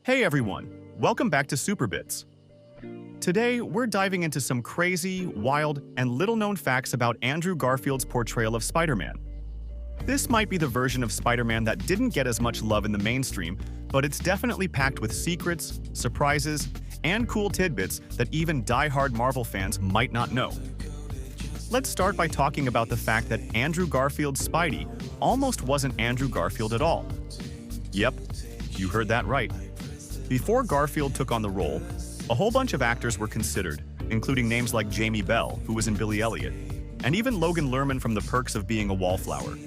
Hey everyone, welcome back to Superbits. Today, we're diving into some crazy, wild, and little-known facts about Andrew Garfield's portrayal of Spider-Man. This might be the version of Spider-Man that didn't get as much love in the mainstream, but it's definitely packed with secrets, surprises, and cool tidbits that even die-hard Marvel fans might not know. Let's start by talking about the fact that Andrew Garfield's Spidey almost wasn't Andrew Garfield at all. Yep, you heard that right. Before Garfield took on the role, a whole bunch of actors were considered, including names like Jamie Bell, who was in Billy Elliot, and even Logan Lerman from The Perks of Being a Wallflower.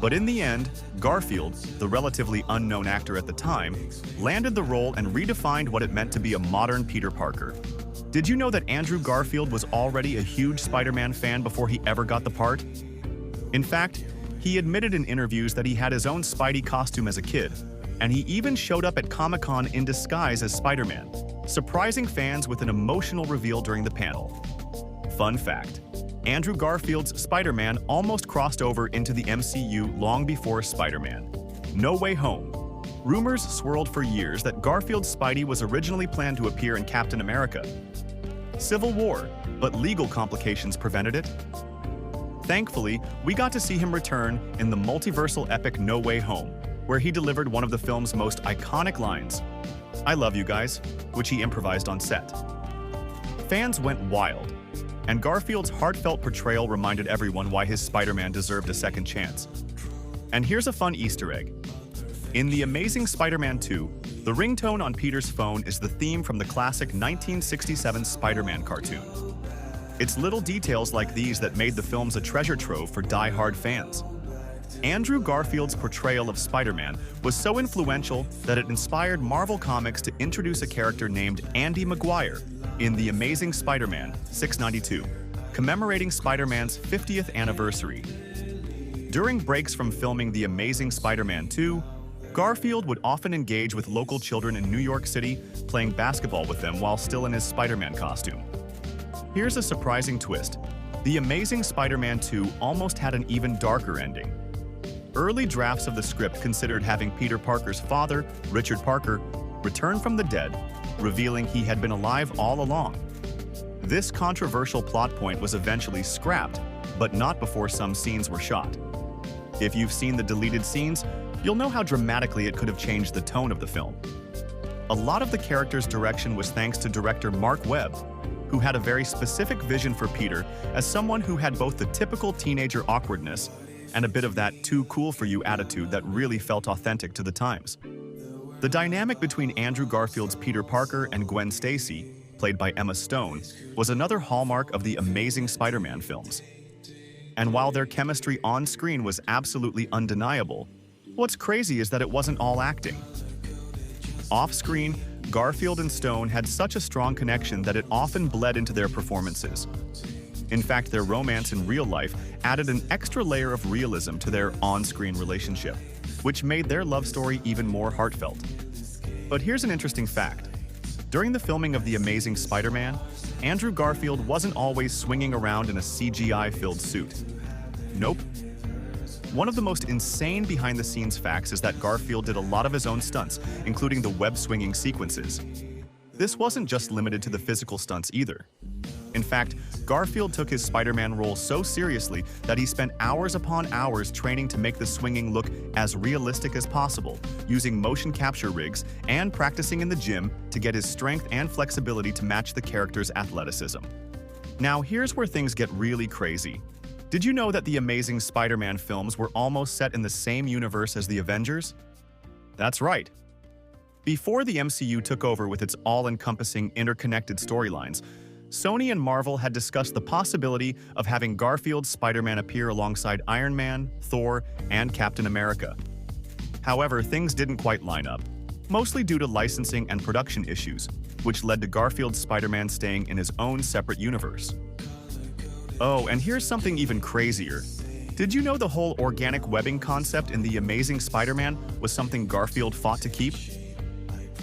But in the end, Garfield, the relatively unknown actor at the time, landed the role and redefined what it meant to be a modern Peter Parker. Did you know that Andrew Garfield was already a huge Spider-Man fan before he ever got the part? In fact, he admitted in interviews that he had his own Spidey costume as a kid, and he even showed up at Comic-Con in disguise as Spider-Man, surprising fans with an emotional reveal during the panel. Fun fact: Andrew Garfield's Spider-Man almost crossed over into the MCU long before Spider-Man. No Way Home. Rumors swirled for years that Garfield's Spidey was originally planned to appear in Captain America. Civil War, but legal complications prevented it. Thankfully, we got to see him return in the multiversal epic No Way Home, where he delivered one of the film's most iconic lines, "I love you guys," which he improvised on set. Fans went wild, and Garfield's heartfelt portrayal reminded everyone why his Spider-Man deserved a second chance. And here's a fun Easter egg. In The Amazing Spider-Man 2, the ringtone on Peter's phone is the theme from the classic 1967 Spider-Man cartoon. It's little details like these that made the films a treasure trove for die-hard fans. Andrew Garfield's portrayal of Spider-Man was so influential that it inspired Marvel Comics to introduce a character named Andy Maguire in The Amazing Spider-Man 692, commemorating Spider-Man's 50th anniversary. During breaks from filming The Amazing Spider-Man 2, Garfield would often engage with local children in New York City, playing basketball with them while still in his Spider-Man costume. Here's a surprising twist. The Amazing Spider-Man 2 almost had an even darker ending. Early drafts of the script considered having Peter Parker's father, Richard Parker, return from the dead, revealing he had been alive all along. This controversial plot point was eventually scrapped, but not before some scenes were shot. If you've seen the deleted scenes, you'll know how dramatically it could have changed the tone of the film. A lot of the character's direction was thanks to director Mark Webb, who had a very specific vision for Peter as someone who had both the typical teenager awkwardness and a bit of that too-cool-for-you attitude that really felt authentic to the times. The dynamic between Andrew Garfield's Peter Parker and Gwen Stacy, played by Emma Stone, was another hallmark of the Amazing Spider-Man films. And while their chemistry on screen was absolutely undeniable, what's crazy is that it wasn't all acting. Off-screen, Garfield and Stone had such a strong connection that it often bled into their performances. In fact, their romance in real life added an extra layer of realism to their on-screen relationship, which made their love story even more heartfelt. But here's an interesting fact. During the filming of The Amazing Spider-Man, Andrew Garfield wasn't always swinging around in a CGI-filled suit. Nope. One of the most insane behind-the-scenes facts is that Garfield did a lot of his own stunts, including the web-swinging sequences. This wasn't just limited to the physical stunts either. In fact, Garfield took his Spider-Man role so seriously that he spent hours upon hours training to make the swinging look as realistic as possible, using motion capture rigs and practicing in the gym to get his strength and flexibility to match the character's athleticism. Now, here's where things get really crazy. Did you know that the Amazing Spider-Man films were almost set in the same universe as the Avengers? That's right. Before the MCU took over with its all-encompassing, interconnected storylines, Sony and Marvel had discussed the possibility of having Garfield's Spider-Man appear alongside Iron Man, Thor, and Captain America. However, things didn't quite line up, mostly due to licensing and production issues, which led to Garfield's Spider-Man staying in his own separate universe. Oh, and here's something even crazier. Did you know the whole organic webbing concept in The Amazing Spider-Man was something Garfield fought to keep?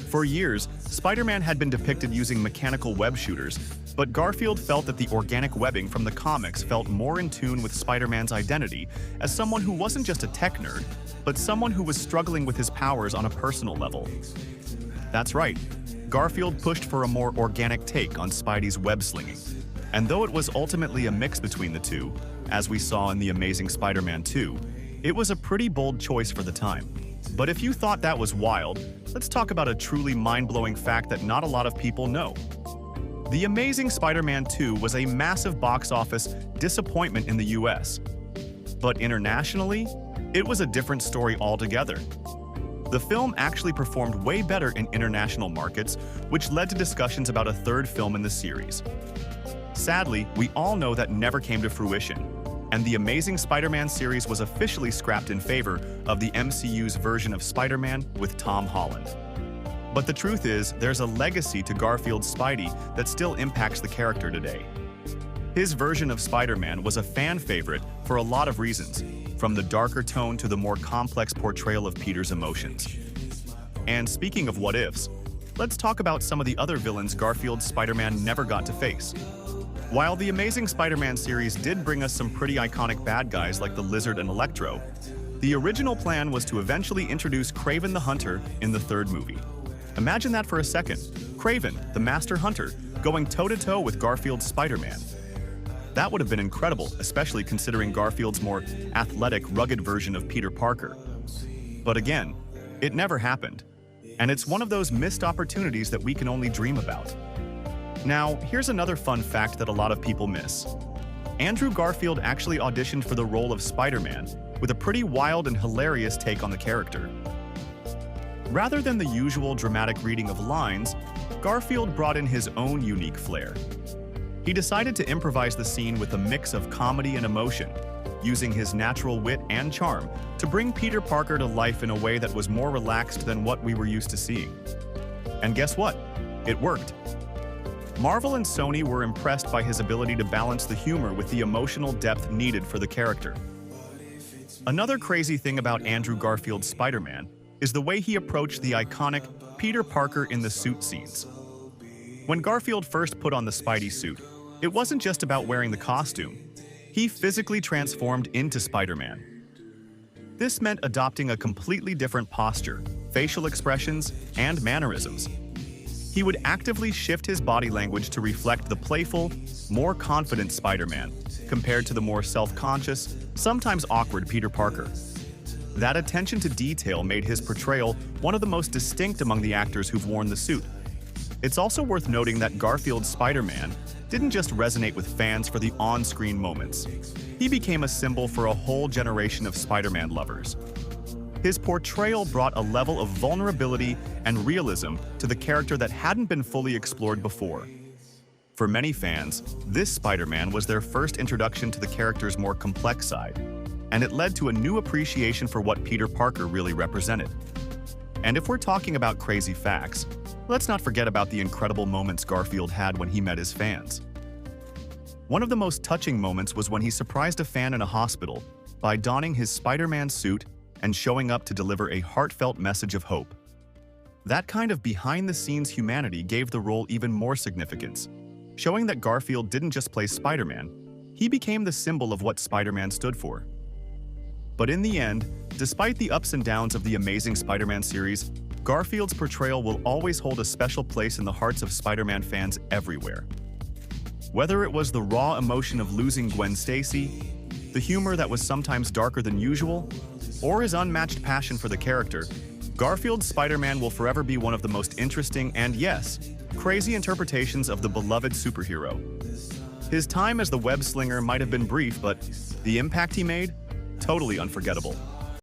For years, Spider-Man had been depicted using mechanical web shooters, but Garfield felt that the organic webbing from the comics felt more in tune with Spider-Man's identity as someone who wasn't just a tech nerd, but someone who was struggling with his powers on a personal level. That's right, Garfield pushed for a more organic take on Spidey's web-slinging. And though it was ultimately a mix between the two, as we saw in The Amazing Spider-Man 2, it was a pretty bold choice for the time. But if you thought that was wild, let's talk about a truly mind-blowing fact that not a lot of people know. The Amazing Spider-Man 2 was a massive box office disappointment in the US. But internationally, it was a different story altogether. The film actually performed way better in international markets, which led to discussions about a third film in the series. Sadly, we all know that never came to fruition, and the Amazing Spider-Man series was officially scrapped in favor of the MCU's version of Spider-Man with Tom Holland. But the truth is, there's a legacy to Garfield's Spidey that still impacts the character today. His version of Spider-Man was a fan favorite for a lot of reasons, from the darker tone to the more complex portrayal of Peter's emotions. And speaking of what-ifs, let's talk about some of the other villains Garfield's Spider-Man never got to face. While the Amazing Spider-Man series did bring us some pretty iconic bad guys like the Lizard and Electro, the original plan was to eventually introduce Kraven the Hunter in the third movie. Imagine that for a second. Kraven, the Master Hunter, going toe-to-toe with Garfield's Spider-Man. That would have been incredible, especially considering Garfield's more athletic, rugged version of Peter Parker. But again, it never happened. And it's one of those missed opportunities that we can only dream about. Now, here's another fun fact that a lot of people miss. Andrew Garfield actually auditioned for the role of Spider-Man with a pretty wild and hilarious take on the character. Rather than the usual dramatic reading of lines, Garfield brought in his own unique flair. He decided to improvise the scene with a mix of comedy and emotion, using his natural wit and charm to bring Peter Parker to life in a way that was more relaxed than what we were used to seeing. And guess what? It worked. Marvel and Sony were impressed by his ability to balance the humor with the emotional depth needed for the character. Another crazy thing about Andrew Garfield's Spider-Man is the way he approached the iconic Peter Parker in the suit scenes. When Garfield first put on the Spidey suit, it wasn't just about wearing the costume. He physically transformed into Spider-Man. This meant adopting a completely different posture, facial expressions, and mannerisms. He would actively shift his body language to reflect the playful, more confident Spider-Man, compared to the more self-conscious, sometimes awkward Peter Parker. That attention to detail made his portrayal one of the most distinct among the actors who've worn the suit. It's also worth noting that Garfield's Spider-Man didn't just resonate with fans for the on-screen moments. He became a symbol for a whole generation of Spider-Man lovers. His portrayal brought a level of vulnerability and realism to the character that hadn't been fully explored before. For many fans, this Spider-Man was their first introduction to the character's more complex side, and it led to a new appreciation for what Peter Parker really represented. And if we're talking about crazy facts, let's not forget about the incredible moments Garfield had when he met his fans. One of the most touching moments was when he surprised a fan in a hospital by donning his Spider-Man suit and showing up to deliver a heartfelt message of hope. That kind of behind-the-scenes humanity gave the role even more significance, showing that Garfield didn't just play Spider-Man, he became the symbol of what Spider-Man stood for. But in the end, despite the ups and downs of the Amazing Spider-Man series, Garfield's portrayal will always hold a special place in the hearts of Spider-Man fans everywhere. Whether it was the raw emotion of losing Gwen Stacy, the humor that was sometimes darker than usual, or his unmatched passion for the character, Garfield's Spider-Man will forever be one of the most interesting and, yes, crazy interpretations of the beloved superhero. His time as the web-slinger might have been brief, but the impact he made? Totally unforgettable.